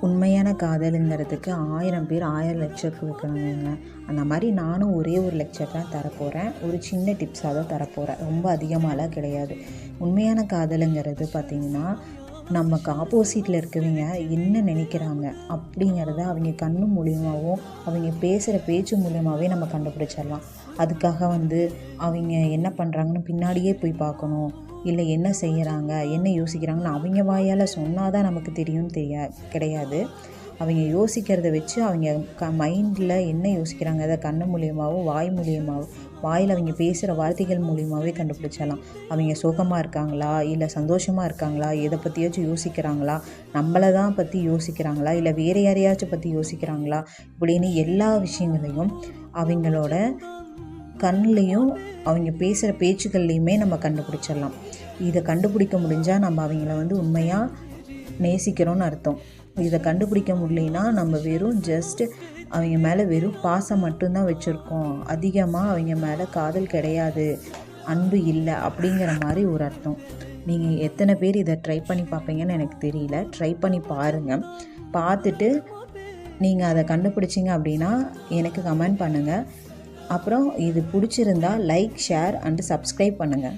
உண்மையான காதலுங்கிறதுக்கு 1000 பேர் 1000 லெக்சர் கொடுக்கணுங்க. அந்த மாதிரி நானும் ஒரே ஒரு லெக்சர் தான் தரப்போகிறேன். ஒரு சின்ன டிப்ஸாக தான் தரப்போகிறேன், ரொம்ப அதிகமாகலாம் கிடையாது. உண்மையான காதலுங்கிறது பார்த்திங்கன்னா, நமக்கு ஆப்போசிட்டில் இருக்கிறவங்க என்ன நினைக்கிறாங்க அப்படிங்கிறத அவங்க கண்ணு மூலியமாகவும் அவங்க பேசுகிற பேச்சு மூலியமாகவே நம்ம கண்டுபிடிச்சிடலாம். அதுக்காக அவங்க என்ன பண்ணுறாங்கன்னு பின்னாடியே போய் பார்க்கணும், இல்லை என்ன செய்கிறாங்க என்ன யோசிக்கிறாங்கன்னு அவங்க வாயால் சொன்னால் தான் நமக்கு தெரியும்னு கிடையாது. அவங்க யோசிக்கிறத வச்சு அவங்க மைண்டில் என்ன யோசிக்கிறாங்க அதை கண்ணு மூலியமாகவும் வாய் மூலியமாகவும் வாயில் அவங்க பேசுகிற வார்த்தைகள் மூலியமாகவே கண்டுபிடிச்சிடலாம். அவங்க சோகமாக இருக்காங்களா, இல்லை சந்தோஷமாக இருக்காங்களா, எதை பற்றியாச்சும் யோசிக்கிறாங்களா, நம்மளை தான் பற்றி யோசிக்கிறாங்களா, இல்லை வேறு யாரையாச்சும் பற்றி யோசிக்கிறாங்களா, இப்படின்னு எல்லா விஷயங்களையும் அவங்களோட கண்லேயும் அவங்க பேசுகிற பேச்சுக்கள்லையுமே நம்ம கண்டுபிடிச்சிடலாம். இதை கண்டுபிடிக்க முடிஞ்சால் நம்ம அவங்கள உண்மையாக நேசிக்கிறோன்னு அர்த்தம். இதை கண்டுபிடிக்க முடியலனா நம்ம வெறும் அவங்க மேலே வெறும் பாசம் மட்டும்தான் வச்சுருக்கோம், அதிகமாக அவங்க மேலே காதல் கிடையாது, அன்பு இல்லை அப்படிங்கிற மாதிரி ஒரு அர்த்தம். நீங்கள் எத்தனை பேர் இதை ட்ரை பண்ணி பார்ப்பீங்கன்னு எனக்கு தெரியல. ட்ரை பண்ணி பாருங்கள். பார்த்துட்டு நீங்கள் அதை கண்டுபிடிச்சிங்க அப்படின்னா எனக்கு கமெண்ட் பண்ணுங்கள். அப்புறம் இது பிடிச்சிருந்தா லைக், ஷேர் அண்ட் சப்ஸ்கிரைப் பண்ணுங்கள்.